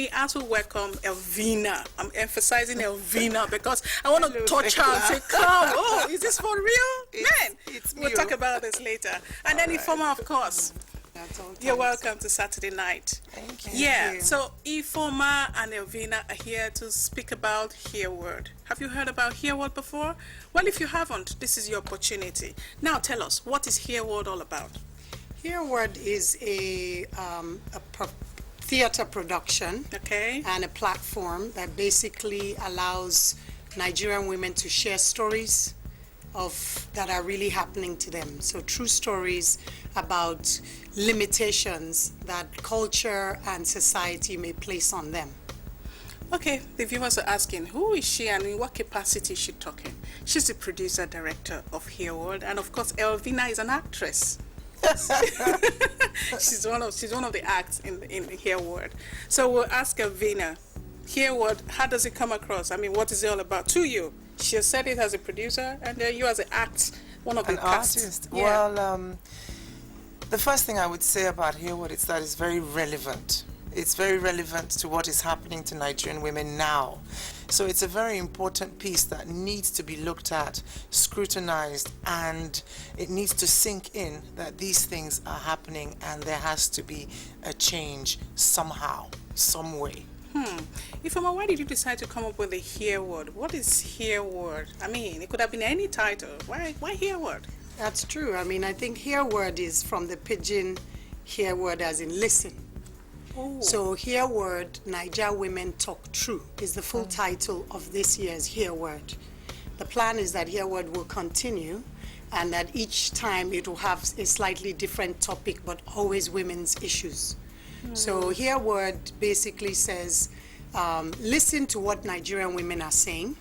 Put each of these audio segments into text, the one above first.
me as we welcome Elvina. I'm emphasizing Elvina because I want to touch her and say, come, oh, is this for real? Man, we'll talk about this later. And then Ifeoma, of course. You're welcome to Saturday night. Thank you. Yeah, so Ifeoma and Elvina are here to speak about Hear Word. Have you heard about Hear Word before? Well, if you haven't, this is your opportunity. Now tell us, what is Hear Word all about? Hear Word is a theater production, okay, and a platform that basically allows Nigerian women to share stories that are really happening to them. So true stories about limitations that culture and society may place on them. Okay, the viewers are asking, who is she and in what capacity is she talking? She's the producer director of Hear Word, and of course Elvina is an actress. she's one of the acts in Hear Word. So we'll ask Elvina, Hear Word, how does it come across? I mean, what is it all about to you? She has said it as a producer, and then you as an one of the artist. Yeah. Well, the first thing I would say about Hear Word is that it's very relevant. It's very relevant to what is happening to Nigerian women now. So it's a very important piece that needs to be looked at, scrutinized, and it needs to sink in that these things are happening and there has to be a change somehow, some way. Ifeoma, why did you decide to come up with the Hear Word? What is Hear Word? I mean, it could have been any title. Why Hear Word? That's true. I mean, I think Hear Word is from the pidgin Hear Word as in listen. Oh. So Hear Word, Naija Women Talk True is the full title of this year's Hear Word. The plan is that Hear Word will continue and that each time it will have a slightly different topic but always women's issues. So Hear Word basically says, listen to what Nigerian women are saying,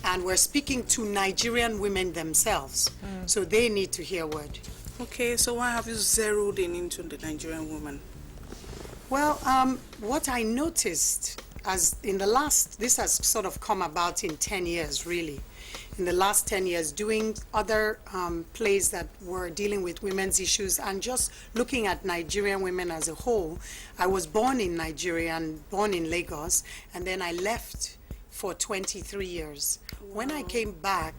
and we're speaking to Nigerian women themselves, so they need to hear word. Okay, so why have you zeroed in into the Nigerian woman? Well, what I noticed as in the last, this has sort of come about in 10 years really. In the last 10 years, doing other plays that were dealing with women's issues and just looking at Nigerian women as a whole. I was born in Nigeria and born in Lagos, and then I left for 23 years. Wow. When I came back,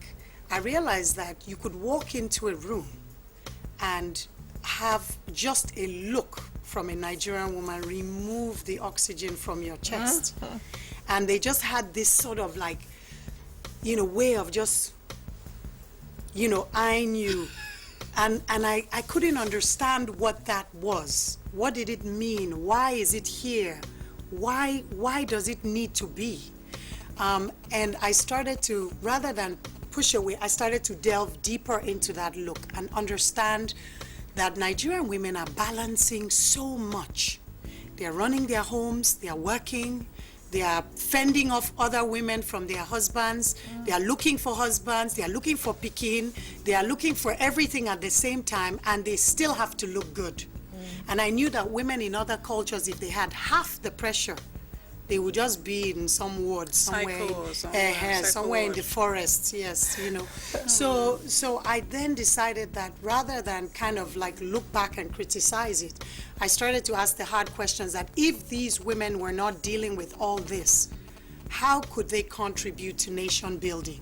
I realized that you could walk into a room and have just a look from a Nigerian woman remove the oxygen from your chest. And they just had this sort of like, way of just, eyeing you. And I couldn't understand what that was. What did it mean? Why is it here? Why does it need to be? And I started to, rather than push away, I started to delve deeper into that look and understand that Nigerian women are balancing so much. They're running their homes, they're working, they are fending off other women from their husbands. They are looking for husbands. They are looking for pikin. They are looking for everything at the same time, and they still have to look good. And I knew that women in other cultures, if they had half the pressure, they would just be in some ward somewhere in the forests. Yes, So I then decided that rather than kind of like look back and criticize it, I started to ask the hard questions that if these women were not dealing with all this, how could they contribute to nation building,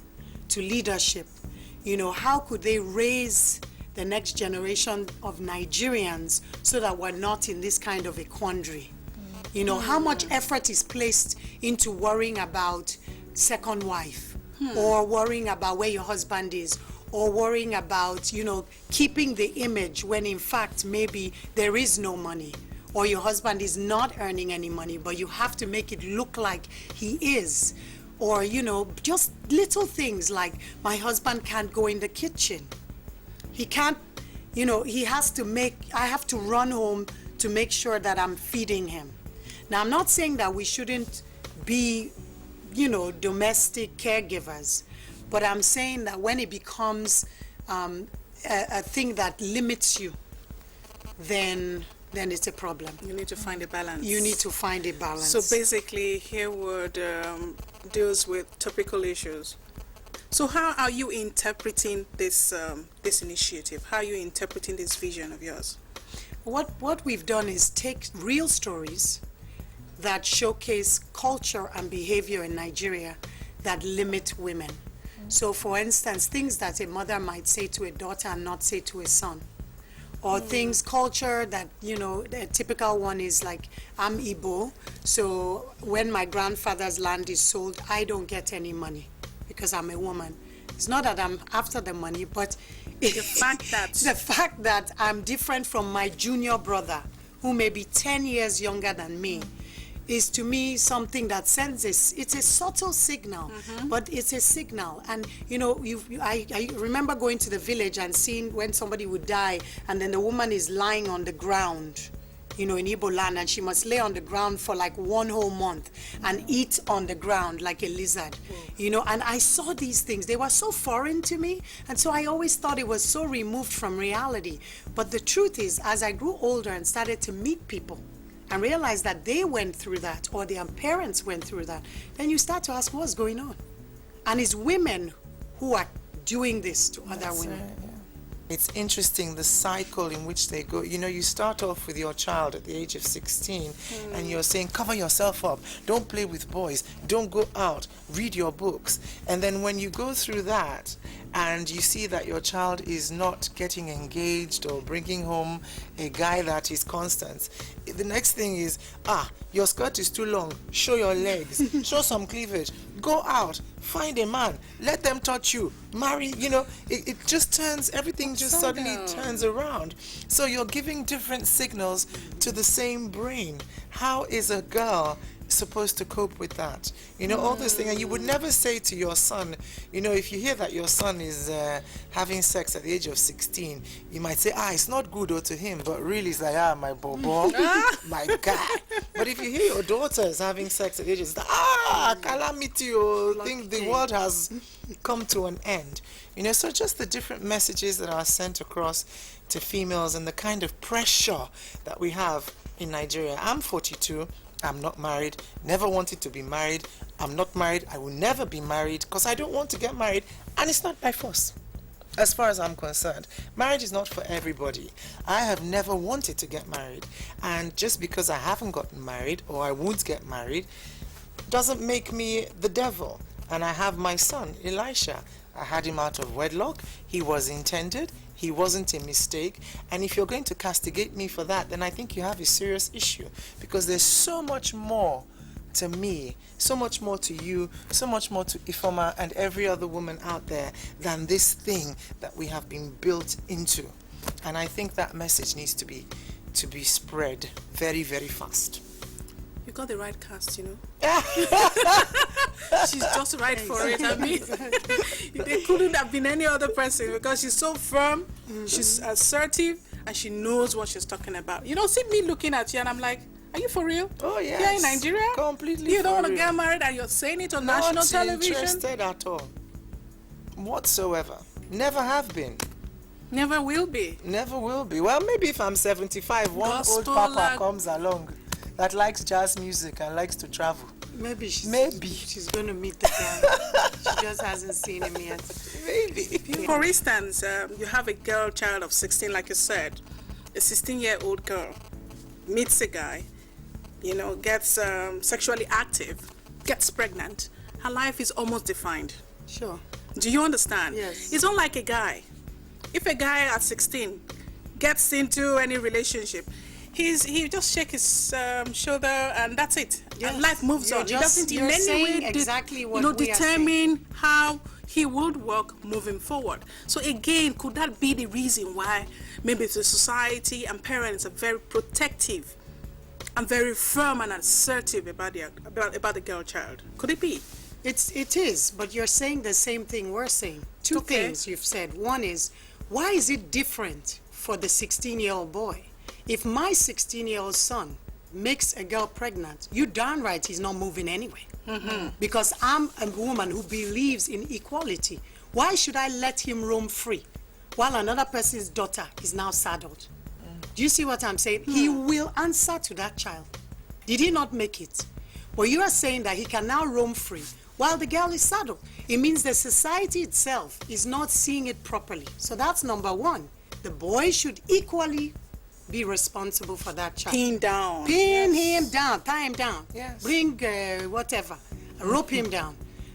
to leadership? How could they raise the next generation of Nigerians so that we're not in this kind of a quandary? How much effort is placed into worrying about second wife, or worrying about where your husband is, or worrying about, keeping the image when in fact maybe there is no money, or your husband is not earning any money, but you have to make it look like he is. Or, just little things like my husband can't go in the kitchen. He can't, he has to I have to run home to make sure that I'm feeding him. Now, I'm not saying that we shouldn't be, domestic caregivers, but I'm saying that when it becomes a thing that limits you, then it's a problem. You need to find a balance. You need to find a balance. So basically, Hear Word deals with topical issues. So how are you interpreting this initiative? How are you interpreting this vision of yours? What we've done is take real stories that showcase culture and behavior in Nigeria that limit women. So for instance, things that a mother might say to a daughter and not say to a son. Or things, culture that, you know, the typical one is like, I'm Igbo, so when my grandfather's land is sold, I don't get any money because I'm a woman. It's not that I'm after the money, but the fact that I'm different from my junior brother, who may be 10 years younger than me, is to me something that sends it's a subtle signal, but it's a signal. And you know, I remember going to the village and seeing when somebody would die and then the woman is lying on the ground, you know, in Igbo land, and she must lay on the ground for like 1 whole month and eat on the ground like a lizard, you know. And I saw these things, they were so foreign to me, and so I always thought it was so removed from reality. But the truth is, as I grew older and started to meet people and realize that they went through that, or their parents went through that, then you start to ask what's going on. And it's women who are doing this to other women. Yeah. It's interesting the cycle in which they go. You know, you start off with your child at the age of 16 and you're saying, cover yourself up, don't play with boys, don't go out, read your books. And then when you go through that and you see that your child is not getting engaged or bringing home a guy that is constant, the next thing is, your skirt is too long, show your legs, show some cleavage, go out, find a man, let them touch you, marry, you know, it just turns, everything just suddenly turns around. So you're giving different signals to the same brain. How is a girl supposed to cope with that? You know, all those things. And you would never say to your son, you know, if you hear that your son is having sex at the age of 16, you might say, it's not good to him, but really it's like, my bobo, my guy. But if you hear your daughter is having sex at the age of 16, calamity, think the world has come to an end. You know, so just the different messages that are sent across to females and the kind of pressure that we have in Nigeria. I'm 42. I'm not married, never wanted to be married. I'm not married, I will never be married because I don't want to get married, and it's not by force. As far as I'm concerned, marriage is not for everybody. I have never wanted to get married, and just because I haven't gotten married or I won't get married doesn't make me the devil. And I have my son, Elisha. I had him out of wedlock. He was intended. He wasn't a mistake. And if you're going to castigate me for that, then I think you have a serious issue, because there's so much more to me, so much more to you, so much more to Ifeoma and every other woman out there than this thing that we have been built into. And I think that message needs to be spread very, very fast. You got the right cast, you know. She's just right for it. I mean, they couldn't have been any other person, because she's so firm, she's assertive, and she knows what she's talking about. You know, see me looking at you and I'm like, are you for real? Oh, yes. Here in Nigeria? Completely. You don't want to get married and you're saying it on national television? Not interested at all. Whatsoever. Never have been. Never will be. Never will be. Well, maybe if I'm 75, one Gospel old papa comes along that likes jazz music and likes to travel. Maybe she's going to meet the guy. She just hasn't seen him yet. Maybe. For instance, you have a girl child of 16, like you said, a 16-year-old girl meets a guy, you know, gets sexually active, gets pregnant. Her life is almost defined. Sure. Do you understand? Yes. It's not like a guy. If a guy at 16 gets into any relationship, he just shake his shoulder and that's it. Yes. And life moves on. He doesn't in any way exactly what determine how he would work moving forward. So again, could that be the reason why maybe the society and parents are very protective and very firm and assertive about the girl child? Could it be? It is, but you're saying the same thing we're saying. Two things you've said. One is, why is it different for the 16-year-old boy? If my 16-year-old son makes a girl pregnant, you darn right he's not moving anyway. Because I'm a woman who believes in equality. Why should I let him roam free while another person's daughter is now saddled? Do you see what I'm saying? He will answer to that child. Did he not make it? But you are saying that he can now roam free while the girl is saddled. It means the society itself is not seeing it properly. So that's number one. The boy should equally be responsible for that child. Pin down. Pin him down, tie him down. Yes. Bring whatever, rope him down.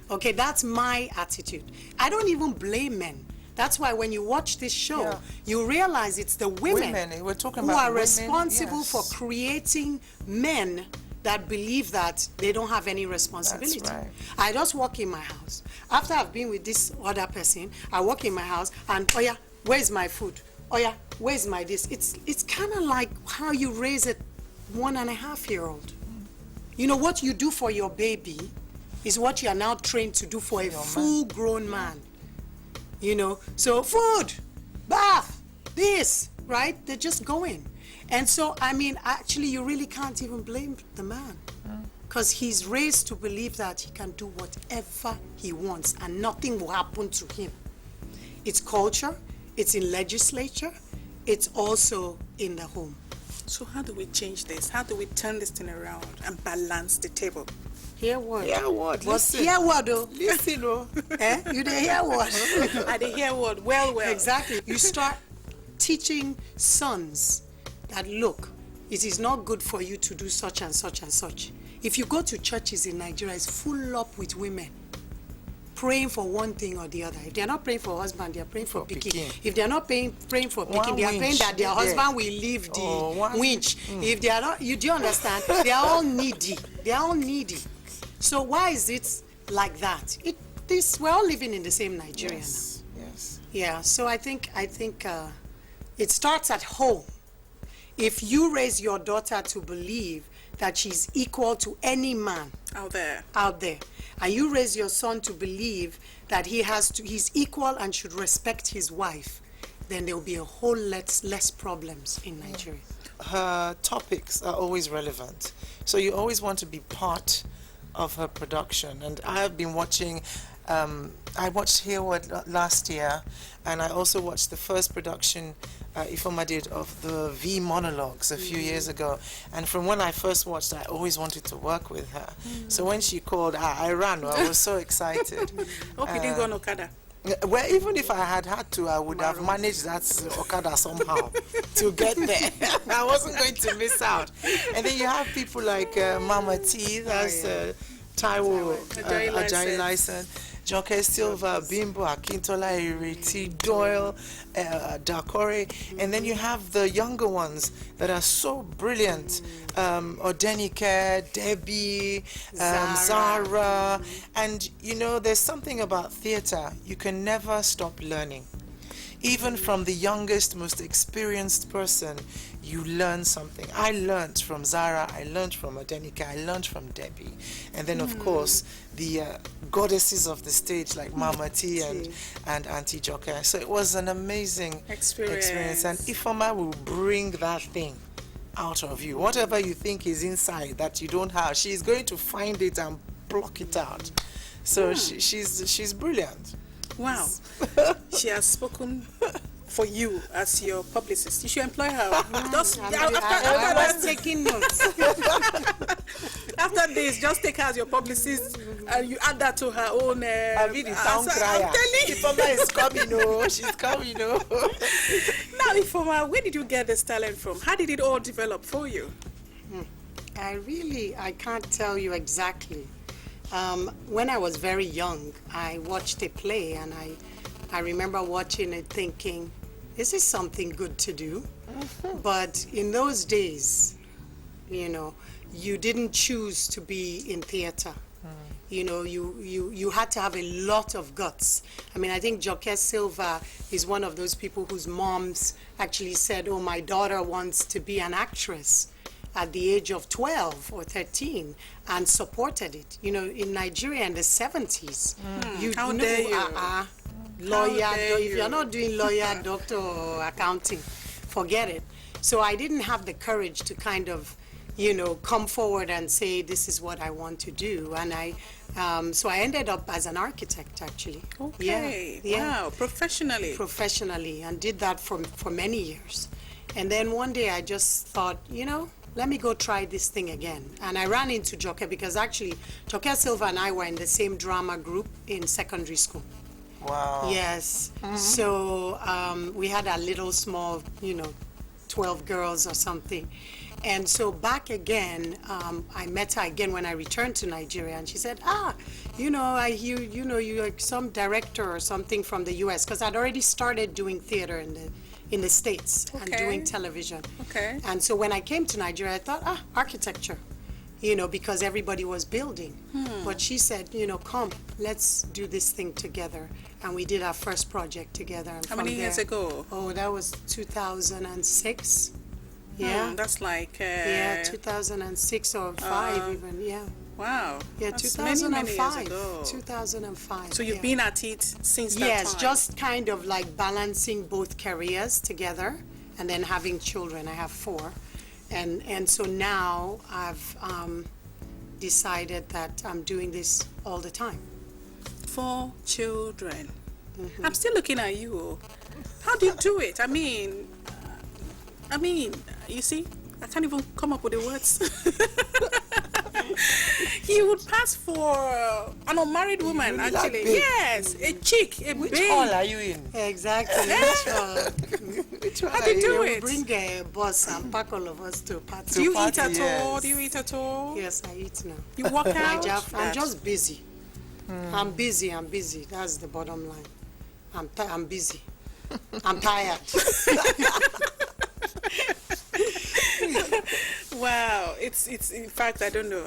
Okay, that's my attitude. I don't even blame men. That's why when you watch this show, you realize it's the women, We're talking who about are women, responsible yes. for creating men that believe that they don't have any responsibility. That's right. I just walk in my house. After I've been with this other person, I walk in my house and, oh yeah, where's my food? Oh yeah, where's my this? It's kind of like how you raise a 1.5-year-old. You know, what you do for your baby is what you are now trained to do for a full-grown man. You know, so food, bath, this, right? They're just going. And so, I mean, actually, you really can't even blame the man. Because he's raised to believe that he can do whatever he wants and nothing will happen to him. It's culture, it's in legislature, it's also in the home. So how do we change this? How do we turn this thing around and balance the table? Hear what? Hear what? Listen. Hear what, though? Listen, oh. Eh? You dey hear what? I dey hear what? Well. Exactly. You start teaching sons that, look, it is not good for you to do such and such and such. If you go to churches in Nigeria, it's full up with women praying for one thing or the other. If they're not praying for husband, they're praying for pikin. If they're not praying for pikin, they are praying that their husband will leave the winch. If they are not, do you understand? They are all needy. They are all needy. So why is it like that? We're all living in the same Nigeria now. Yes. Yeah. So I think it starts at home. If you raise your daughter to believe that she's equal to any man out there, and you raise your son to believe that he's equal and should respect his wife, then there will be a whole lot less problems in Nigeria. Her topics are always relevant, so you always want to be part of her production. And I have been watching, I watched Hayward last year, and I also watched the first production Ifeoma did of the V monologues a few years ago. And from when I first watched, I always wanted to work with her. So when she called, I ran. I was so excited. Hope you didn't go on Okada. Well, even if I had to, I would have managed that Okada somehow to get there. I wasn't going to miss out. And then you have people like Mama T, that's Taiwo Ajayi License, Joke Silva, Bimbo, Akintola, Ireti, Doyle, Dakore, and then you have the younger ones that are so brilliant. Odenike, Debbie, Zara, and you know, there's something about theater, you can never stop learning. Even from the youngest, most experienced person, you learn something. I learned from Zara, I learned from Odenike, I learned from Debbie. And then, of course, the goddesses of the stage like Mama T and Auntie Joke. So it was an amazing experience. And Ifeoma will bring that thing out of you. Whatever you think is inside that you don't have, she's going to find it and pluck it out. So she's brilliant. Wow. She has spoken for you as your publicist. You should employ her. Just I was taking notes. After this, just take her as your publicist and you add that to her own. I'll be the town crier. I'm telling you. Ifeoma is coming, oh, she's coming, oh. Now, Ifeoma, where did you get this talent from? How did it all develop for you? I can't tell you exactly. When I was very young, I watched a play, and I remember watching it thinking, is this something good to do? But in those days, you know, you didn't choose to be in theater. You know, you had to have a lot of guts. I mean, I think Joke Silva is one of those people whose moms actually said, oh, my daughter wants to be an actress at the age of 12 or 13 and supported it. You know, in Nigeria in the 70s, How dare you? Lawyer, if you're not doing lawyer, doctor, or accounting, forget it. So I didn't have the courage to kind of, you know, come forward and say, this is what I want to do. And so I ended up as an architect, actually. Okay. Yeah. Wow. Professionally, and did that for many years. And then one day I just thought, you know, let me go try this thing again. And I ran into Joke because actually Joke Silva and I were in the same drama group in secondary school. Wow. Yes. So we had a little small, you know, 12 girls or something. And so back again, I met her again when I returned to Nigeria, and she said, I hear, you're like some director or something from the US, because I'd already started doing theater in the States and doing television. Okay. And so when I came to Nigeria, I thought, architecture, because everybody was building. But she said, come, let's do this thing together. And we did our first project together. And How many years ago? Oh, that was 2006. Yeah. That's like... 2006 or 5 even, yeah. Wow. Yeah, That's 2005. many years ago. 2005. So you've been at it since that time? Yes, just kind of like balancing both careers together and then having children. I have 4. And so now I've decided that I'm doing this all the time. 4 children. I'm still looking at you. How do you do it? I mean, you see, I can't even come up with the words. You would pass for an unmarried woman, actually. Yes, a chick, a Which babe. hall are you in? Exactly. Which hall How are do you do you We it? bring a bus and pack all of us to party. Do you party, eat at all? yes. Do you eat at all? Yes, I eat now. You work out? I'm just busy. I'm busy. That's the bottom line. I'm busy. I'm tired. Wow, it's in fact I don't know.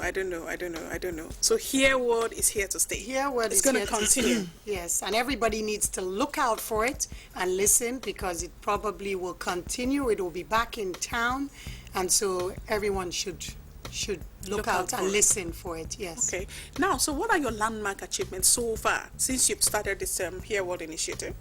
So Hear Word is here to stay. Hear Word It's is going to here to continue. Yes, and everybody needs to look out for it and listen, because it probably will continue. It will be back in town, and so everyone should look out for and it. listen for it. Yes. Okay. Now, so what are your landmark achievements so far since you've started this Hear Word initiative?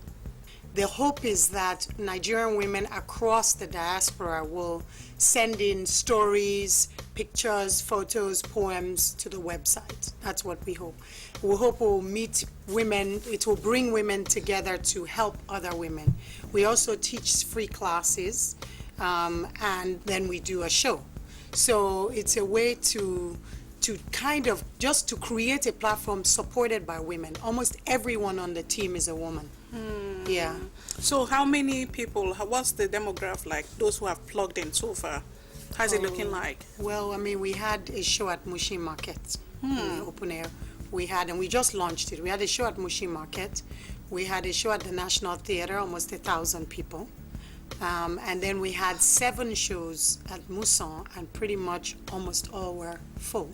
The hope is that Nigerian women across the diaspora will send in stories, pictures, photos, poems to the website. That's what we hope. We hope we'll meet women, it will bring women together to help other women. We also teach free classes, and then we do a show. So it's a way to kind of just to create a platform supported by women. Almost everyone on the team is a woman. Yeah. So how many people, what's the demographic like, those who have plugged in so far? How's it looking like? Well, I mean, we had a show at Mushi Market, open air. We had, and we just launched it. We had a show at Mushi Market. We had a show at the National Theatre, almost 1,000 people. And then we had 7 shows at Mousson, and pretty much almost all were full.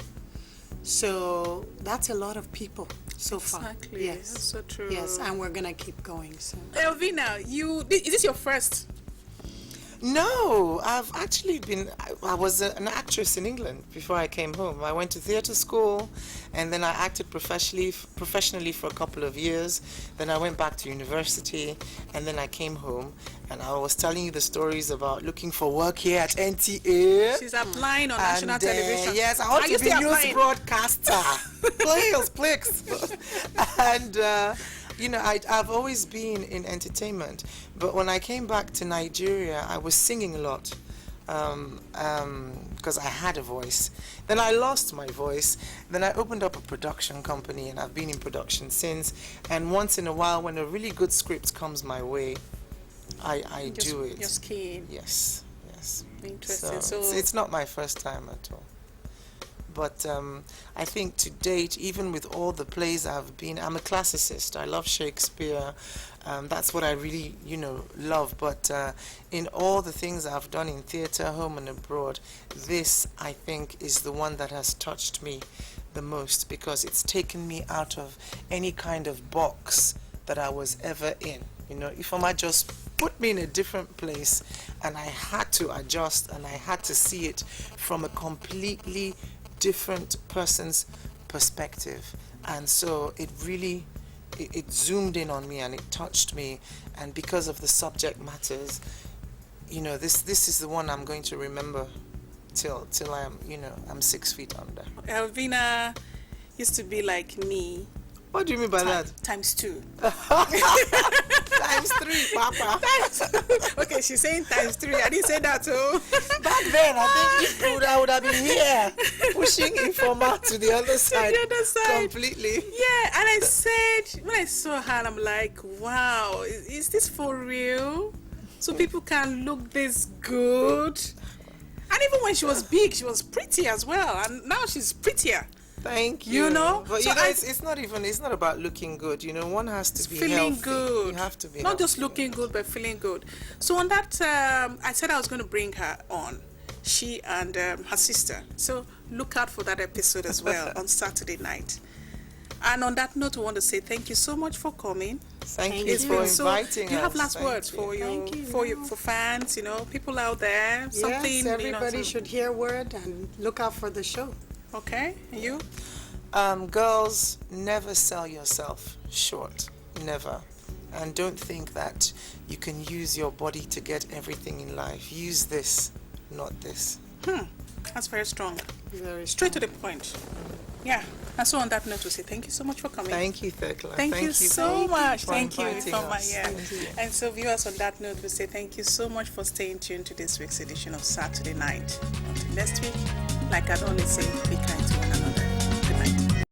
So that's a lot of people so far. Exactly. Yes. That's so true. Yes, and we're gonna keep going. So. Elvina, is this your first? No, I've actually been, I was an actress in England before I came home. I went to theatre school, and then I acted professionally for a couple of years. Then I went back to university, and then I came home, and I was telling you the stories about looking for work here at NTA. She's applying on national television. Yes, I want Are to you be still news applying? broadcaster. Please. And I've always been in entertainment, but when I came back to Nigeria, I was singing a lot because I had a voice. Then I lost my voice. Then I opened up a production company, and I've been in production since. And once in a while, when a really good script comes my way, I do it. Your skin. Yes. Interesting. So it's not my first time at all. But I think to date, even with all the plays I've been, I'm a classicist. I love Shakespeare. That's what I really, love. But in all the things I've done in theatre, home and abroad, this, I think, is the one that has touched me the most, because it's taken me out of any kind of box that I was ever in. Ifeoma just put me in a different place, and I had to adjust, and I had to see it from a completely different person's perspective. And so it really it zoomed in on me, and it touched me, and because of the subject matters, this is the one I'm going to remember till I'm 6 feet under. Elvina used to be like me. What do you mean by that? Times 2. Times 3, Papa. Okay, she's saying times 3. I didn't say that too. Back then, I think I would have been here, pushing Ifeoma to the other side. The other side. Completely. Yeah, and I said, when I saw her, I'm like, wow, is this for real? so people can look this good. And even when she was big, she was pretty as well. And now she's prettier. Thank you. You know? But So you know, it's not about looking good. You know, one has to be feeling healthy. good. You have to be not healthy. just looking good, but feeling good. So on that, I said I was going to bring her on, she and her sister. So look out for that episode as well on Saturday night. And on that note, we want to say thank you so much for coming. Thank you It's for been so. inviting us. Do you have last Thank words you. for you, Thank you. for fans? You know, people out there. Something. Yes, everybody you know, should hear word and look out for the show. Okay, and you? Girls, never sell yourself short. Never. And don't think that you can use your body to get everything in life. Use this, not this. That's very strong. Very Straight to the point. Yeah. And so on that note, we say thank you so much for coming. Thank you, Thecla. Thank you so much. for Thank you, inviting Ifeoma. us. Yeah. Thank you. And so, viewers, on that note, we say thank you so much for staying tuned to this week's edition of Saturday Night. Until next week, like I always say, be kind.